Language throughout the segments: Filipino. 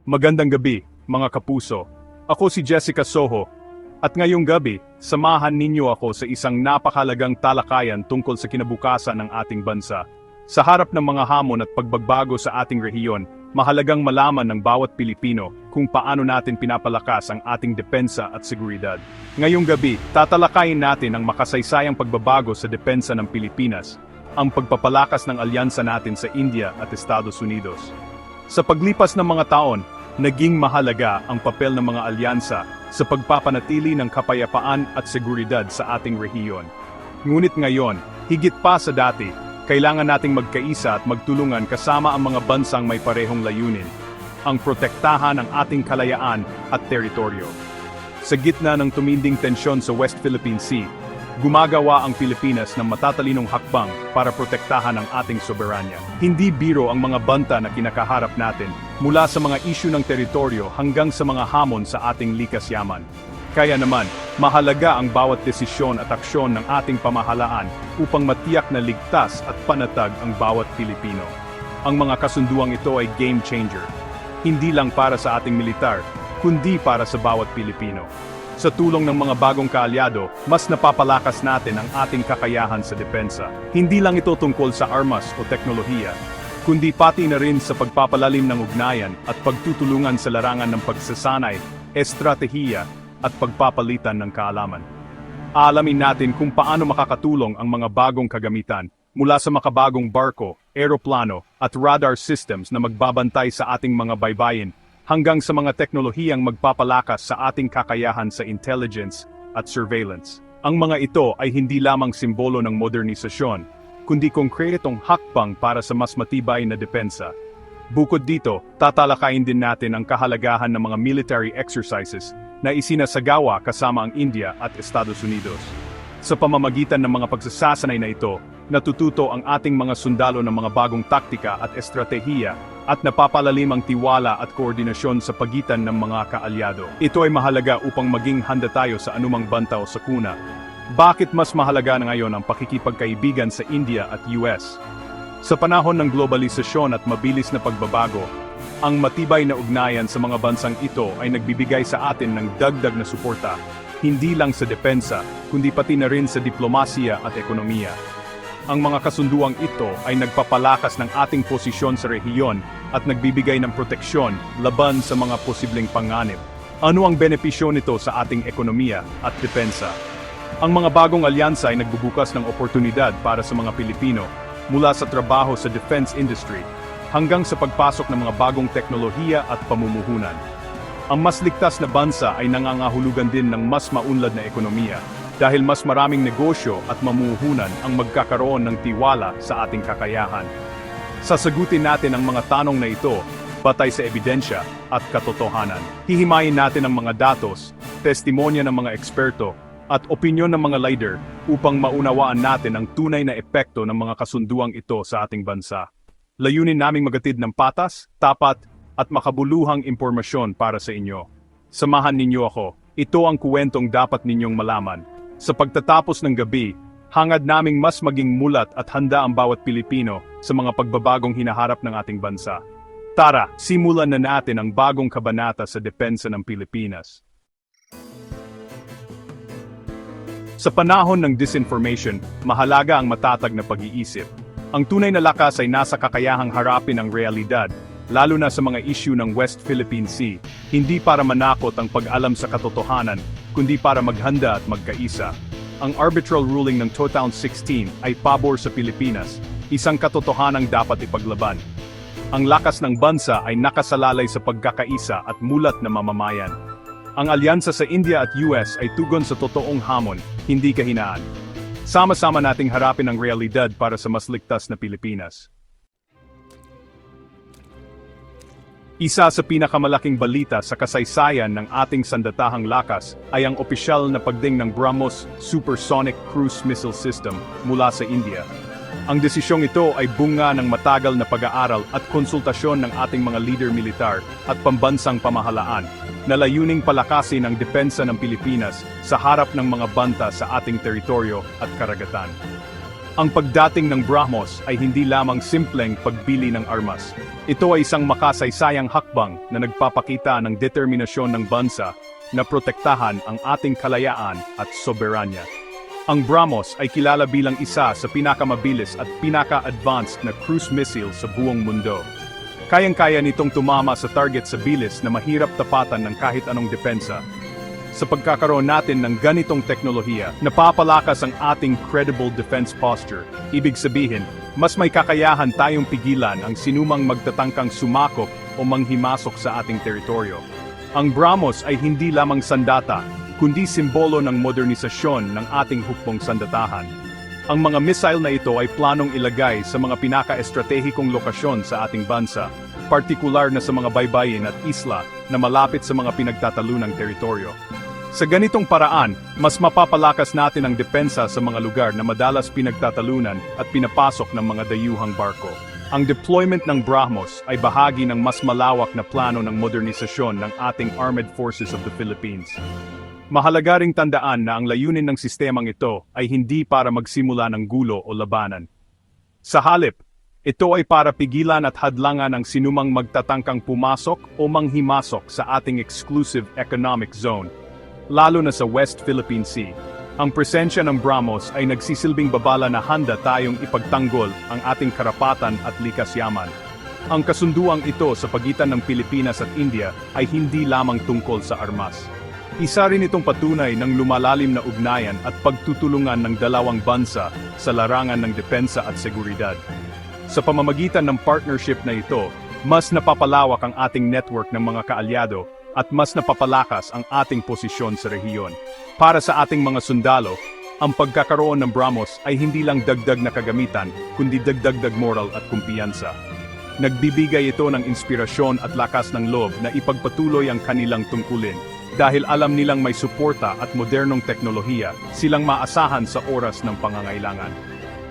Magandang gabi, mga kapuso. Ako si Jessica Soho, at ngayong gabi, samahan ninyo ako sa isang napakahalagang talakayan tungkol sa kinabukasan ng ating bansa. Sa harap ng mga hamon at pagbabago sa ating rehiyon, mahalagang malaman ng bawat Pilipino kung paano natin pinapalakas ang ating depensa at seguridad. Ngayong gabi, tatalakayin natin ang makasaysayang pagbabago sa depensa ng Pilipinas, ang pagpapalakas ng alyansa natin sa India at Estados Unidos. Sa paglipas ng mga taon, naging mahalaga ang papel ng mga alyansa sa pagpapanatili ng kapayapaan at seguridad sa ating rehiyon. Ngunit ngayon, higit pa sa dati, kailangan nating magkaisa at magtulungan kasama ang mga bansang may parehong layunin, ang protektahan ng ating kalayaan at teritoryo. Sa gitna ng tuminding tensyon sa West Philippine Sea, gumagawa ang Pilipinas ng matatalinong hakbang para protektahan ang ating soberanya. Hindi biro ang mga banta na kinakaharap natin, mula sa mga isyu ng teritoryo hanggang sa mga hamon sa ating likas yaman. Kaya naman, mahalaga ang bawat desisyon at aksyon ng ating pamahalaan upang matiyak na ligtas at panatag ang bawat Pilipino. Ang mga kasunduang ito ay game changer, hindi lang para sa ating militar, kundi para sa bawat Pilipino. Sa tulong ng mga bagong kaalyado, mas napapalakas natin ang ating kakayahan sa depensa. Hindi lang ito tungkol sa armas o teknolohiya, kundi pati na rin sa pagpapalalim ng ugnayan at pagtutulungan sa larangan ng pagsasanay, estratehiya, at pagpapalitan ng kaalaman. Aalamin natin kung paano makakatulong ang mga bagong kagamitan, mula sa makabagong barko, eroplano, at radar systems na magbabantay sa ating mga baybayin, hanggang sa mga teknolohiyang magpapalakas sa ating kakayahan sa intelligence at surveillance. Ang mga ito ay hindi lamang simbolo ng modernisasyon, kundi konkretong hakbang para sa mas matibay na depensa. Bukod dito, tatalakayin din natin ang kahalagahan ng mga military exercises na isinasagawa kasama ang India at Estados Unidos. Sa pamamagitan ng mga pagsasanay na ito, natututo ang ating mga sundalo ng mga bagong taktika at estratehiya at napapalalim ang tiwala at koordinasyon sa pagitan ng mga kaalyado. Ito ay mahalaga upang maging handa tayo sa anumang banta o sakuna. Bakit mas mahalaga na ngayon ang pakikipagkaibigan sa India at US? Sa panahon ng globalisasyon at mabilis na pagbabago, ang matibay na ugnayan sa mga bansang ito ay nagbibigay sa atin ng dagdag na suporta, hindi lang sa depensa, kundi pati na rin sa diplomasiya at ekonomiya. Ang mga kasunduang ito ay nagpapalakas ng ating posisyon sa rehiyon at nagbibigay ng proteksyon laban sa mga posibleng panganib. Ano ang benepisyo nito sa ating ekonomiya at depensa? Ang mga bagong alyansa ay nagbubukas ng oportunidad para sa mga Pilipino, mula sa trabaho sa defense industry hanggang sa pagpasok ng mga bagong teknolohiya at pamumuhunan. Ang mas ligtas na bansa ay nangangahulugan din ng mas maunlad na ekonomiya, dahil mas maraming negosyo at mamumuhunan ang magkakaroon ng tiwala sa ating kakayahan. Sasagutin natin ang mga tanong na ito, batay sa ebidensya at katotohanan. Hihimayin natin ang mga datos, testimonya ng mga eksperto, at opinyon ng mga leader upang maunawaan natin ang tunay na epekto ng mga kasunduang ito sa ating bansa. Layunin naming magatid ng patas, tapat, at makabuluhang impormasyon para sa inyo. Samahan ninyo ako. Ito ang kuwentong dapat ninyong malaman. Sa pagtatapos ng gabi, hangad naming mas maging mulat at handa ang bawat Pilipino sa mga pagbabagong hinaharap ng ating bansa. Tara, simulan na natin ang bagong kabanata sa depensa ng Pilipinas. Sa panahon ng disinformation, mahalaga ang matatag na pag-iisip. Ang tunay na lakas ay nasa kakayahang harapin ang realidad, lalo na sa mga isyu ng West Philippine Sea, hindi para manakot ang pag-alam sa katotohanan, kundi para maghanda at magkaisa. Ang arbitral ruling ng 2016 ay pabor sa Pilipinas, isang katotohanang dapat ipaglaban. Ang lakas ng bansa ay nakasalalay sa pagkakaisa at mulat na mamamayan. Ang alyansa sa India at US ay tugon sa totoong hamon, hindi kahinaan. Sama-sama nating harapin ang realidad para sa mas ligtas na Pilipinas. Isa sa pinakamalaking balita sa kasaysayan ng ating sandatahang lakas ay ang opisyal na pagdating ng BrahMos Supersonic Cruise Missile System mula sa India. Ang desisyong ito ay bunga ng matagal na pag-aaral at konsultasyon ng ating mga leader militar at pambansang pamahalaan na layuning palakasin ang depensa ng Pilipinas sa harap ng mga banta sa ating teritoryo at karagatan. Ang pagdating ng BrahMos ay hindi lamang simpleng pagbili ng armas. Ito ay isang makasaysayang hakbang na nagpapakita ng determinasyon ng bansa na protektahan ang ating kalayaan at soberanya. Ang BrahMos ay kilala bilang isa sa pinakamabilis at pinaka-advanced na cruise missile sa buong mundo. Kayang-kaya nitong tumama sa target sa bilis na mahirap tapatan ng kahit anong depensa. Sa pagkakaroon natin ng ganitong teknolohiya, napapalakas ang ating credible defense posture. Ibig sabihin, mas may kakayahan tayong pigilan ang sinumang magtatangkang sumakop o manghimasok sa ating teritoryo. Ang BrahMos ay hindi lamang sandata, kundi simbolo ng modernisasyon ng ating hukbong sandatahan. Ang mga missile na ito ay planong ilagay sa mga pinaka-estratehikong lokasyon sa ating bansa, partikular na sa mga baybayin at isla na malapit sa mga pinagtatalunang teritoryo. Sa ganitong paraan, mas mapapalakas natin ang depensa sa mga lugar na madalas pinagtatalunan at pinapasok ng mga dayuhang barko. Ang deployment ng BrahMos ay bahagi ng mas malawak na plano ng modernisasyon ng ating Armed Forces of the Philippines. Mahalaga ring tandaan na ang layunin ng sistemang ito ay hindi para magsimula ng gulo o labanan. Sa halip, ito ay para pigilan at hadlangan ang sinumang magtatangkang pumasok o manghimasok sa ating exclusive economic zone, lalo na sa West Philippine Sea. Ang presensya ng BrahMos ay nagsisilbing babala na handa tayong ipagtanggol ang ating karapatan at likas yaman. Ang kasunduang ito sa pagitan ng Pilipinas at India ay hindi lamang tungkol sa armas. Isa rin itong patunay ng lumalalim na ugnayan at pagtutulungan ng dalawang bansa sa larangan ng depensa at seguridad. Sa pamamagitan ng partnership na ito, mas napapalawak ang ating network ng mga kaalyado at mas napapalakas ang ating posisyon sa rehiyon. Para sa ating mga sundalo, ang pagkakaroon ng BrahMos ay hindi lang dagdag na kagamitan, kundi dagdag moral at kumpiyansa. Nagbibigay ito ng inspirasyon at lakas ng loob na ipagpatuloy ang kanilang tungkulin. Dahil alam nilang may suporta at modernong teknolohiya, silang maasahan sa oras ng pangangailangan.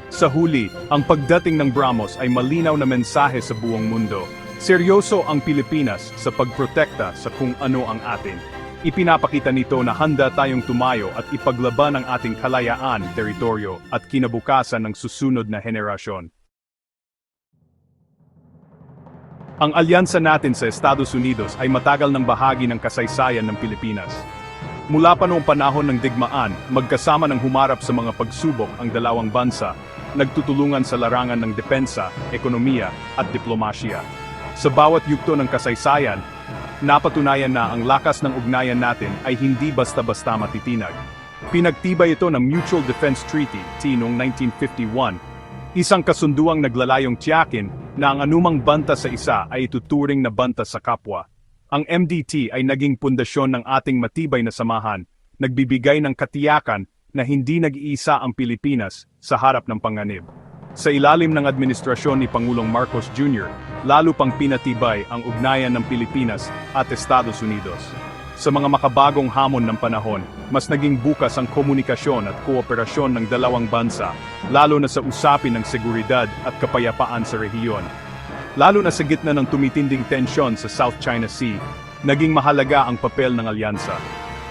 Sa huli, ang pagdating ng BrahMos ay malinaw na mensahe sa buong mundo. Seryoso ang Pilipinas sa pagprotekta sa kung ano ang atin. Ipinapakita nito na handa tayong tumayo at ipaglaban ang ating kalayaan, teritoryo at kinabukasan ng susunod na henerasyon. Ang alyansa natin sa Estados Unidos ay matagal ng bahagi ng kasaysayan ng Pilipinas. Mula pa noong panahon ng digmaan, magkasama ng humarap sa mga pagsubok ang dalawang bansa, nagtutulungan sa larangan ng depensa, ekonomiya at diplomasya. Sa bawat yugto ng kasaysayan, napatunayan na ang lakas ng ugnayan natin ay hindi basta-basta matitinag. Pinagtibay ito ng Mutual Defense Treaty noong 1951, isang kasunduang naglalayong tiyakin na ang anumang banta sa isa ay ituturing na banta sa kapwa. Ang MDT ay naging pundasyon ng ating matibay na samahan, nagbibigay ng katiyakan na hindi nag-iisa ang Pilipinas sa harap ng panganib. Sa ilalim ng administrasyon ni Pangulong Marcos Jr., lalo pang pinatibay ang ugnayan ng Pilipinas at Estados Unidos. Sa mga makabagong hamon ng panahon, mas naging bukas ang komunikasyon at kooperasyon ng dalawang bansa, lalo na sa usapin ng seguridad at kapayapaan sa rehiyon. Lalo na sa gitna ng tumitinding tensyon sa South China Sea, naging mahalaga ang papel ng alyansa.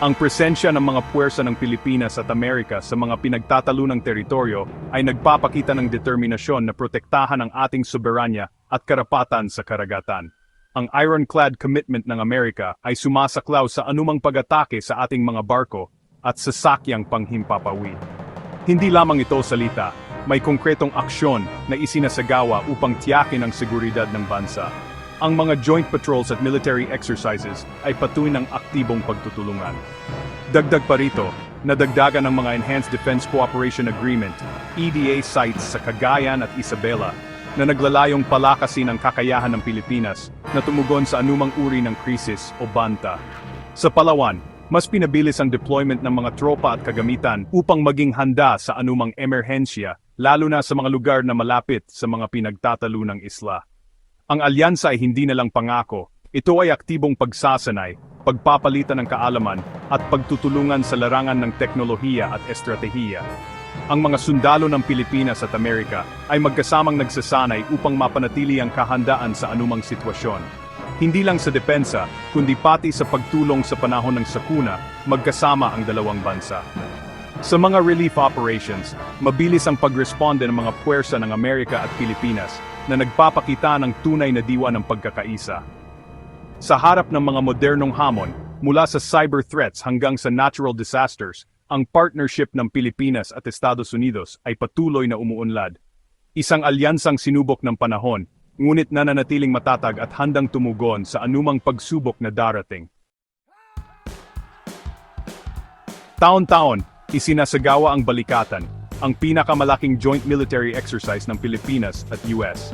Ang presensya ng mga puwersa ng Pilipinas at Amerika sa mga pinagtatalunang teritoryo ay nagpapakita ng determinasyon na protektahan ang ating soberanya at karapatan sa karagatan. Ang ironclad commitment ng Amerika ay sumasaklaw sa anumang pag-atake sa ating mga barko at sasakyang panghimpapawid. Hindi lamang ito salita, may konkretong aksyon na isinasagawa upang tiyakin ang seguridad ng bansa. Ang mga joint patrols at military exercises ay patuloy ng aktibong pagtutulungan. Dagdag pa rito, nadagdagan ng mga Enhanced Defense Cooperation Agreement, EDA sites sa Cagayan at Isabela, na naglalayong palakasin ang kakayahan ng Pilipinas na tumugon sa anumang uri ng krisis o banta. Sa Palawan, mas pinabilis ang deployment ng mga tropa at kagamitan upang maging handa sa anumang emerhensya, lalo na sa mga lugar na malapit sa mga pinagtatalunang isla. Ang alyansa ay hindi na lang pangako, ito ay aktibong pagsasanay, pagpapalitan ng kaalaman, at pagtutulungan sa larangan ng teknolohiya at estratehiya. Ang mga sundalo ng Pilipinas at Amerika ay magkasamang nagsasanay upang mapanatili ang kahandaan sa anumang sitwasyon. Hindi lang sa depensa, kundi pati sa pagtulong sa panahon ng sakuna, magkasama ang dalawang bansa. Sa mga relief operations, mabilis ang pagresponde ng mga puwersa ng Amerika at Pilipinas na nagpapakita ng tunay na diwa ng pagkakaisa. Sa harap ng mga modernong hamon, mula sa cyber threats hanggang sa natural disasters, ang partnership ng Pilipinas at Estados Unidos ay patuloy na umuunlad. Isang alyansang sinubok ng panahon, ngunit nananatiling matatag at handang tumugon sa anumang pagsubok na darating. Taon-taon, isinasagawa ang Balikatan, ang pinakamalaking joint military exercise ng Pilipinas at US.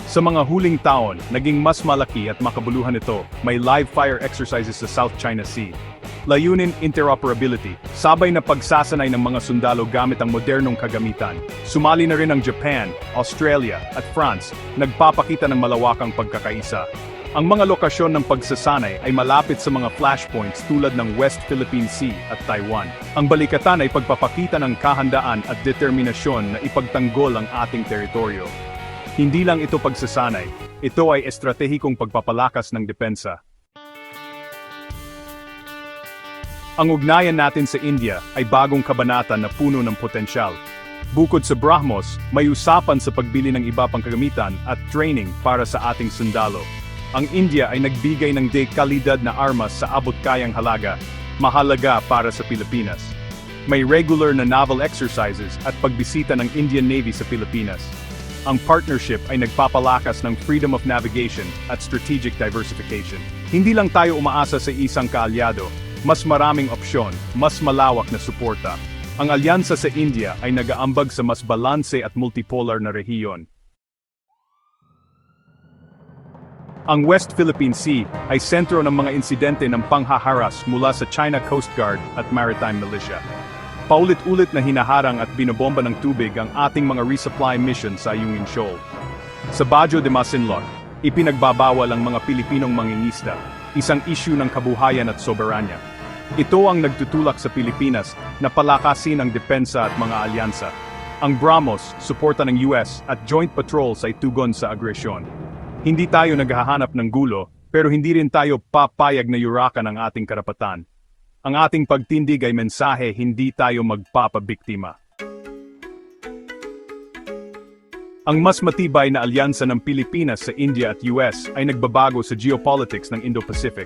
Sa mga huling taon, naging mas malaki at makabuluhan ito, may live fire exercises sa South China Sea. Layunin interoperability, sabay na pagsasanay ng mga sundalo gamit ang modernong kagamitan. Sumali na rin ang Japan, Australia, at France, nagpapakita ng malawakang pagkakaisa. Ang mga lokasyon ng pagsasanay ay malapit sa mga flashpoints tulad ng West Philippine Sea at Taiwan. Ang Balikatan ay pagpapakita ng kahandaan at determinasyon na ipagtanggol ang ating teritoryo. Hindi lang ito pagsasanay, ito ay estratehikong pagpapalakas ng depensa. Ang ugnayan natin sa India ay bagong kabanata na puno ng potensyal. Bukod sa BrahMos, may usapan sa pagbili ng iba pang kagamitan at training para sa ating sundalo. Ang India ay nagbigay ng dekalidad na armas sa abot-kayang halaga, mahalaga para sa Pilipinas. May regular na naval exercises at pagbisita ng Indian Navy sa Pilipinas. Ang partnership ay nagpapalakas ng freedom of navigation at strategic diversification. Hindi lang tayo umaasa sa isang kaalyado, mas maraming opsyon, mas malawak na suporta. Ang alyansa sa India ay nag-aambag sa mas balanse at multipolar na rehiyon. Ang West Philippine Sea ay sentro ng mga insidente ng panghaharas mula sa China Coast Guard at Maritime Militia. Paulit-ulit na hinaharang at binobomba ng tubig ang ating mga resupply mission sa Ayungin Shoal. Sa Bajo de Masinloc, ipinagbabawal ang mga Pilipinong mangingisda, isang issue ng kabuhayan at soberanya. Ito ang nagtutulak sa Pilipinas na palakasin ang depensa at mga alyansa. Ang BrahMos, suporta ng US at joint patrols ay tugon sa agresyon. Hindi tayo naghahanap ng gulo, pero hindi rin tayo papayag na yurakan ang ating karapatan. Ang ating pagtindig ay mensahe, hindi tayo magpapabiktima. Ang mas matibay na alyansa ng Pilipinas sa India at US ay nagbabago sa geopolitics ng Indo-Pacific.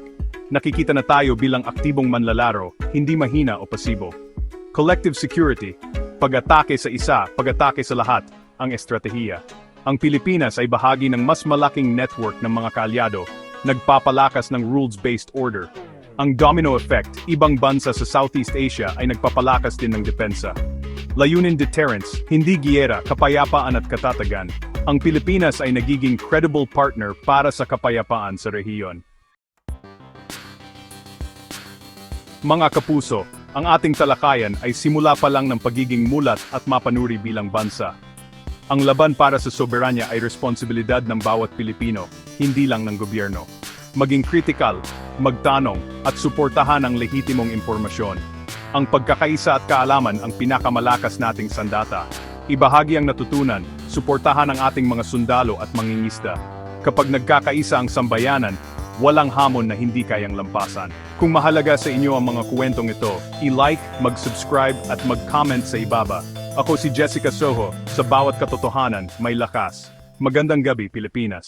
Nakikita na tayo bilang aktibong manlalaro, hindi mahina o pasibo. Collective security, pag-atake sa isa, pag-atake sa lahat, ang estratehiya. Ang Pilipinas ay bahagi ng mas malaking network ng mga kaalyado, nagpapalakas ng rules-based order. Ang domino effect, ibang bansa sa Southeast Asia ay nagpapalakas din ng depensa. Layunin deterrence, hindi giyera, kapayapaan at katatagan. Ang Pilipinas ay nagiging credible partner para sa kapayapaan sa rehiyon. Mga kapuso, ang ating talakayan ay simula pa lang ng pagiging mulat at mapanuri bilang bansa. Ang laban para sa soberanya ay responsibilidad ng bawat Pilipino, hindi lang ng gobyerno. Maging kritikal, magtanong, at suportahan ang lehitimong impormasyon. Ang pagkakaisa at kaalaman ang pinakamalakas nating sandata. Ibahagi ang natutunan, suportahan ang ating mga sundalo at mangingisda. Kapag nagkakaisa ang sambayanan, walang hamon na hindi kayang lampasan. Kung mahalaga sa inyo ang mga kwentong ito, i-like, mag-subscribe at mag-comment sa ibaba. Ako si Jessica Soho, sa bawat katotohanan, may lakas. Magandang gabi, Pilipinas.